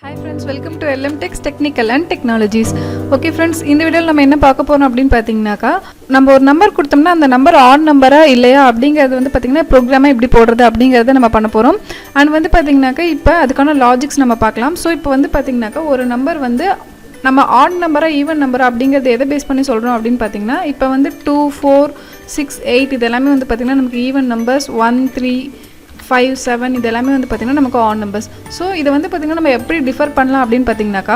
Hi friends, welcome to LM Tech's Technical and Technologies. Okay friends, இந்த வீடியோல நம்ம என்ன பார்க்க போறோம் அப்படினு பாத்தீங்கன்னாக்கா நம்ம ஒரு நம்பர் கொடுத்தோம்னா அந்த நம்பர் ஆட் நம்பரா இல்லையா அப்படிங்கிறது வந்து பாத்தீங்கன்னா ப்ரோக்ராமை எப்படி போடுறது அப்படிங்கறத நம்ம பண்ண போறோம். and வந்து பாத்தீங்கன்னாக்கா இப்போ அதுக்கான லாஜிக்ஸ் நம்ம பார்க்கலாம். சோ இப்போ வந்து பாத்தீங்கன்னாக்கா ஒரு நம்பர் வந்து நம்ம ஆட் நம்பரா ஈவன் நம்பரா அப்படிங்கறத எதை பேஸ் பண்ணி சொல்றோம் அப்படினு பாத்தீங்கன்னா இப்போ வந்து 2 4 6 8 இதெல்லாம் வந்து பாத்தீங்கன்னா நமக்கு ஈவன் நம்பர்ஸ் 1 3 5 7 இதெல்லாமே வந்து பாத்தீங்கன்னா நமக்கு ஆட் நம்பர்ஸ். ஸோ இதை வந்து பாத்தீங்கன்னா நம்ம எப்படி டிஃபர் பண்ணலாம் அப்படின்னு பார்த்தீங்கன்னாக்கா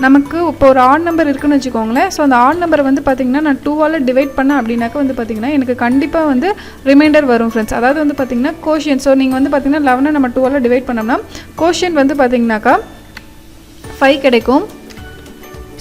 நமக்கு இப்போ ஒரு ஆட் நம்பர் இருக்குன்னு வச்சுக்கோங்களேன். ஸோ அந்த ஆட் நம்பரை வந்து பார்த்தீங்கன்னா நான் 2ஆல் டிவைட் பண்ணேன் அப்படின்னாக்கா வந்து பார்த்தீங்கன்னா எனக்கு கண்டிப்பாக வந்து ரிமைண்டர் வரும் ஃப்ரெண்ட்ஸ். அதாவது வந்து பார்த்தீங்கன்னா கோஷியன். ஸோ நீங்கள் வந்து பார்த்தீங்கன்னா 11 நம்ம 2ஆல் டிவைட் பண்ணோம்னா கோஷியன் வந்து பார்த்தீங்கன்னாக்கா 5 கிடைக்கும்.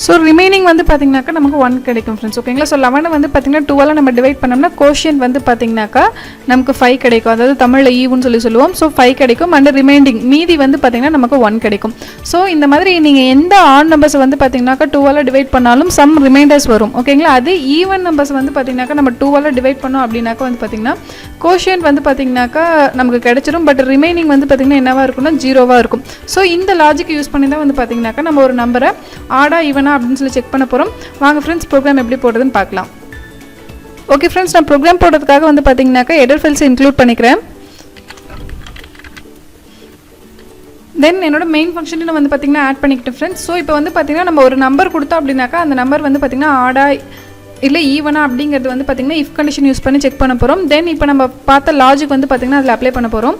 ஸோ ரிமைனிங் வந்து பார்த்தீங்கன்னாக்கா நமக்கு 1 கிடைக்கும் ஃப்ரெண்ட்ஸ். ஓகேங்களா. ஸோ 11 வந்து பார்த்தீங்கன்னா 2ஆல் நம்ம டிவைட் பண்ணோம்னா கோஷியன் வந்து பார்த்தீங்கன்னாக்கா நமக்கு 5 கிடைக்கும். அதாவது தமிழில் ஈவுன்னு சொல்லுவோம். ஸோ 5 கிடைக்கும். அண்ட் ரிமைண்டிங் மீதி வந்து பார்த்தீங்கன்னா நமக்கு 1 கிடைக்கும். ஸோ இந்த மாதிரி நீங்கள் எந்த ஆட் நம்பர்ஸ் வந்து பார்த்தீங்கன்னாக்கா 2ஆல் டிவைட் பண்ணாலும் சம் ரிமைண்டர்ஸ் வரும். ஓகேங்களா. அது ஈவன் நம்பர்ஸ் வந்து பார்த்தீங்கன்னாக்கா நம்ம 2ஆல் டிவைட் பண்ணோம் அப்படின்னாக்கா வந்து பார்த்தீங்கன்னா கோஷியன் வந்து பார்த்தீங்கன்னாக்கா நமக்கு கிடைச்சிரும். பட் ரிமைனிங் வந்து பார்த்தீங்கன்னா என்னவாக இருக்கும்னா 0வாக இருக்கும். ஸோ இந்த லாஜிக் யூஸ் பண்ணி தான் வந்து பார்த்தீங்கன்னாக்கா நம்ம ஒரு நம்பரை ஆடா ஈவன் அப்படின்னு சொல்லி செக் பண்ண போறோம். வாங்க ஃப்ரெண்ட்ஸ் ப்ரோக்ராம் எப்படி போடுறதுன்னு பார்க்கலாம். ஓகே ஃப்ரெண்ட்ஸ், நான் ப்ரோக்ராம் போடுறதுக்காக வந்து பார்த்தீங்கன்னாக்கா ஹெடர் ஃபைல்ஸ் இன்க்ளூட் பண்ணிக்கிறேன். தென் என்னோட மெயின் ஃபங்க்ஷனில் வந்து பார்த்தீங்கன்னா ஆட் பண்ணிக்கிட்டேன் ஃப்ரெண்ட்ஸ். ஸோ இப்போ வந்து பார்த்தீங்கன்னா நம்ம ஒரு நம்பர் கொடுத்தோம் அப்படின்னாக்கா அந்த நம்பர் வந்து பார்த்தீங்கன்னா ஆடா இல்லை ஈவனா அப்படிங்கிறது வந்து பார்த்தீங்கன்னா இஃப் கண்டிஷன் யூஸ் பண்ணி செக் பண்ண போகிறோம். தென் இப்போ நம்ம பார்த்த லாஜிக் வந்து பார்த்தீங்கன்னா அதில் அப்ளை பண்ண போகிறோம்.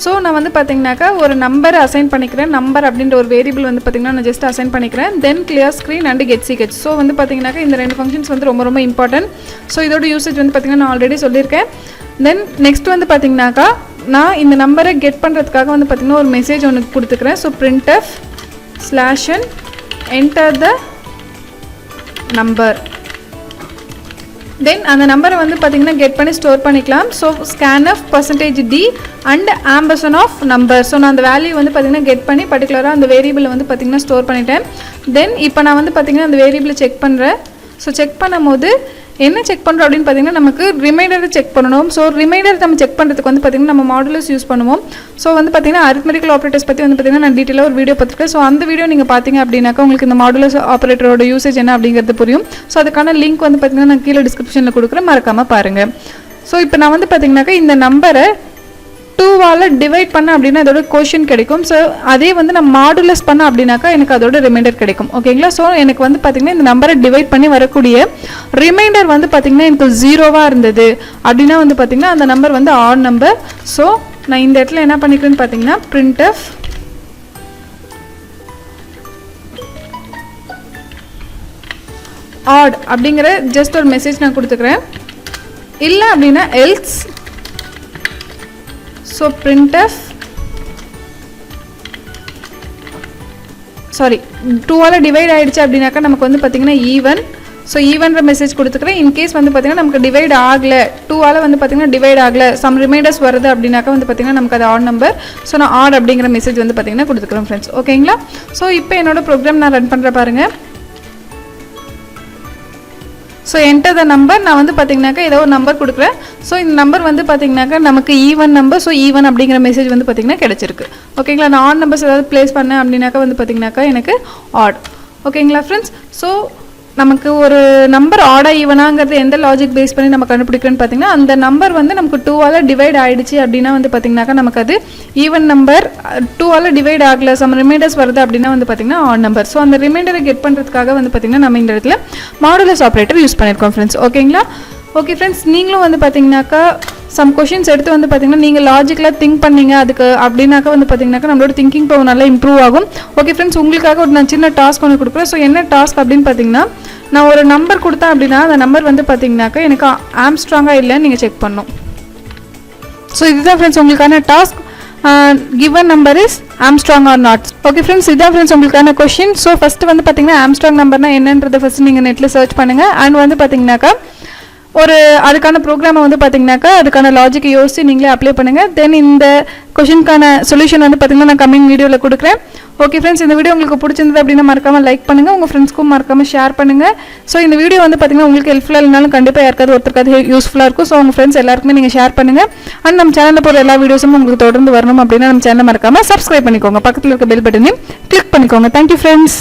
ஸோ நான் வந்து பார்த்தீங்கன்னாக்கா ஒரு நம்பர் அசைன் பண்ணிக்கிறேன். நம்பர் அப்படின்ற ஒரு வேரியபிள் வந்து பார்த்தீங்கன்னா நான் ஜஸ்ட் அசைன் பண்ணிக்கிறேன். Then clear screen and get சீக்கெச். ஸோ வந்து பார்த்தீங்கன்னாக்கா இந்த ரெண்டு ஃபங்க்ஷன்ஸ் வந்து ரொம்ப ரொம்ப இம்பார்ட்டன்ட். ஸோ இதோட யூசேஜ் வந்து பார்த்தீங்கன்னா நான் ஆல்ரெடி சொல்லியிருக்கேன். தென் நெக்ஸ்ட் வந்து பார்த்தீங்கன்னாக்கா நான் இந்த நம்பரை கெட் பண்ணுறதுக்காக வந்து பார்த்தீங்கன்னா ஒரு மெசேஜ் ஒன்று கொடுத்துக்கிறேன். So printf /n enter the number. Then அந்த நம்பரை வந்து பார்த்தீங்கன்னா கெட் பண்ணி ஸ்டோர் பண்ணிக்கலாம். So scanf %d and ampersand of number. So நான் அந்த வேல்யூ வந்து பார்த்தீங்கன்னா கெட் பண்ணி பர்டிகுலராக அந்த வேரியபிளை வந்து பார்த்தீங்கன்னா ஸ்டோர் பண்ணிட்டேன். தென் இப்போ நான் வந்து பார்த்தீங்கன்னா அந்த வேரியபிளை செக் பண்ணுறேன். ஸோ செக் பண்ணும்போது என்ன செக் பண்ணுறோம் அப்படின்னு பார்த்தீங்கன்னா நமக்கு ரிமைண்டரை செக் பண்ணணும். ஸோ ரிமைண்டர் நம்ம செக் பண்ணுறதுக்கு வந்து பார்த்தீங்கன்னா நம்ம மாடுலஸ் யூஸ் பண்ணுவோம். ஸோ வந்து பார்த்தீங்கன்னா அரித்மெட்டிக்கல் ஆப்ரேட்டர்ஸ் பற்றி வந்து பார்த்தீங்கன்னா நான் டீட்டெயிலாக ஒரு வீடியோ பார்த்துருக்கேன். ஸோ அந்த வீடியோ நீங்கள் பார்த்தீங்க அப்படின்னாக்கா உங்களுக்கு இந்த மாடுலஸ் ஆப்ரேட்டரோட யூசேஜ் என்ன அப்படிங்கிறது புரியும். ஸோ அதுக்கான லிங்க் வந்து பார்த்தீங்கன்னா நான் கீழே டிஸ்கிரிப்ஷனில் கொடுக்குறேன், மறக்காமல் பாருங்கள். ஸோ இப்போ நான் வந்து பார்த்தீங்கன்னாக்கா இந்த நம்பரை 2ஆல் டிவைட் பண்ண அப்படின்னா அதோட கோஷன் கிடைக்கும். ஸோ அதே வந்து நான் மாடுலஸ் பண்ண அப்படின்னாக்கா எனக்கு அதோட ரிமைண்டர் கிடைக்கும். ஓகேங்களா. ஸோ எனக்கு வந்து பார்த்தீங்கன்னா இந்த நம்பரை டிவைட் பண்ணி வரக்கூடிய ரிமைண்டர் வந்து பார்த்தீங்கன்னா எனக்கு 0வாக இருந்தது அப்படின்னா வந்து பார்த்தீங்கன்னா அந்த நம்பர் வந்து ஆட் நம்பர். ஸோ நான் இந்த இடத்துல என்ன பண்ணிக்கிறேன்னு பார்த்தீங்கன்னா printf ஆட் அப்படிங்கிற ஜஸ்ட் ஒரு மெசேஜ் நான் கொடுத்துக்கிறேன். இல்லை அப்படின்னா எல்ஸ். ஸோ printf 2ஆல் டிவைட் ஆகிடுச்சு அப்படின்னாக்கா நமக்கு வந்து பார்த்தீங்கன்னா ஈவன். ஸோ ஈவன்ற மெசேஜ் கொடுத்துக்கிறேன். இன்கேஸ் வந்து பார்த்தீங்கன்னா நமக்கு டிவைட் ஆகலை, 2ஆல் வந்து பார்த்தீங்கன்னா டிவைட் ஆகலை, சம் ரிமைண்டர்ஸ் வருது அப்படின்னாக்கா வந்து பார்த்தீங்கன்னா நமக்கு அது ஆட் நம்பர். ஸோ நான் ஆட் அப்படிங்கிற மெசேஜ் வந்து பார்த்தீங்கன்னா கொடுத்துக்கிறேன் ஃப்ரெண்ட்ஸ். ஓகேங்களா. ஸோ இப்போ என்னோட ப்ரோக்ராம் நான் ரன் பண்ணுற பாருங்கள். So enter the number. நான் வந்து பார்த்தீங்கன்னாக்கா ஏதோ ஒரு நம்பர் கொடுக்குறேன். ஸோ இந்த நம்பர் வந்து பார்த்தீங்கன்னாக்கா நமக்கு ஈவன் நம்பர். ஸோ ஈவன் அப்படிங்கிற மெசேஜ் வந்து பார்த்தீங்கன்னா கிடைச்சிருக்கு. ஓகேங்களா. நான் ஆட் நம்பர்ஸ் ஏதாவது ப்ளேஸ் பண்ணேன் அப்படின்னாக்கா வந்து பார்த்தீங்கன்னாக்கா எனக்கு ஆட். ஓகேங்களா ஃப்ரெண்ட்ஸ். ஸோ நமக்கு ஒரு நம்பர் ஆடா ஈவனாங்கிறது எந்த லாஜிக் பேஸ் பண்ணி நம்ம கண்டுபிடிக்கிறோன்னு பார்த்தீங்கன்னா அந்த நம்பர் வந்து நமக்கு 2ஆல் டிவைட் ஆகிடுச்சு அப்படின்னா வந்து பார்த்தீங்கன்னாக்கா நமக்கு அது ஈவன் நம்பர். 2ஆல் டிவைட் ஆகலை, சம் ரிமைண்டர்ஸ் வருது அப்படின்னா வந்து பார்த்தீங்கன்னா ஆட் நம்பர். ஸோ அந்த ரிமைண்டரை கெட் பண்ணுறதுக்காக வந்து பார்த்தீங்கன்னா நம்ம இந்த இடத்துல மாடுலஸ் ஆப்ரேட்டர் யூஸ் பண்ணியிருக்கோம் ஃப்ரெண்ட்ஸ். ஓகேங்களா. ஓகே ஃப்ரெண்ட்ஸ், நீங்களும் வந்து பார்த்தீங்கன்னாக்கா சம் கொஷின்ஸ் எடுத்து வந்து பார்த்தீங்கன்னா நீங்கள் லாஜிக்கலாக திங்க் பண்ணீங்க அதுக்கு அப்படின்னாக்கா வந்து பார்த்தீங்கன்னாக்கா நம்மளோட திங்கிங் பவர் நல்லா இம்ப்ரூவ் ஆகும். ஓகே ஃப்ரெண்ட்ஸ், உங்களுக்காக ஒரு நான் சின்ன டாஸ்க் ஒன்று கொடுக்குறேன். ஸோ என்ன டாஸ்க் அப்படின்னு பார்த்தீங்கன்னா நான் ஒரு நம்பர் கொடுத்தேன் அப்படின்னா அந்த நம்பர் வந்து பார்த்தீங்கன்னாக்கா எனக்கு ஆம்ஸ்ட்ராங்காக இல்லைன்னு நீங்கள் செக் பண்ணணும். ஸோ இதுதான் ஃப்ரெண்ட்ஸ் உங்களுக்கான task. Given number is Armstrong or not. Okay friends, இதான் ஃப்ரெண்ட்ஸ் உங்களுக்கான கொஷின். ஸோ ஃபஸ்ட்டு வந்து பார்த்தீங்கன்னா ஆம்ஸ்ட்ராங் நம்பர்னா என்னன்றதை ஃபஸ்ட்டு நீங்கள் நெட்டில் சர்ச் பண்ணுங்கள். அண்ட் வந்து பார்த்தீங்கன்னாக்கா ஒரு அதுக்கான ப்ரோக்ராமை வந்து பார்த்தீங்கன்னாக்கா அதுக்கான லாஜிக்கை யோசிச்சு நீங்களே அப்ளை பண்ணுங்கள். தென் இந்த கொஷினுக்கான சொல்யூஷன் வந்து பார்த்தீங்கன்னா நான் கம்மிங் வீடியோவில் கொடுக்குறேன். ஓகே ஃப்ரெண்ட்ஸ், இந்த வீடியோ உங்களுக்கு பிடிச்சிருந்தது அப்படின்னா மறக்காமல் லைக் பண்ணுங்கள், உங்கள் ஃப்ரெண்ட்ஸ்க்கும் மறக்காமல் ஷேர் பண்ணுங்கள். ஸோ இந்த வீடியோ வந்து பார்த்தீங்கன்னா உங்களுக்கு ஹெல்ப்ஃபுல்லாக இல்லைனாலும் கண்டிப்பாக யாருக்காவது ஒருத்தருக்காவது யூஸ்ஃபுல்லாக இருக்கும். ஸோ உங்கள் ஃப்ரெண்ட்ஸ் எல்லாருக்குமே நீங்கள் ஷேர் பண்ணுங்கள். அண்ட் நம்ம சேனலில் போகிற எல்லா வீடியோஸும் உங்களுக்கு தொடர்ந்து வரணும் அப்படின்னா நம்ம சேனலை மறக்காமல் சப்ஸ்கிரைப் பண்ணிக்கோங்க. பக்கத்தில் இருக்க பெல் பட்டனையும் கிளிக் பண்ணிக்கோங்க. Thank you friends.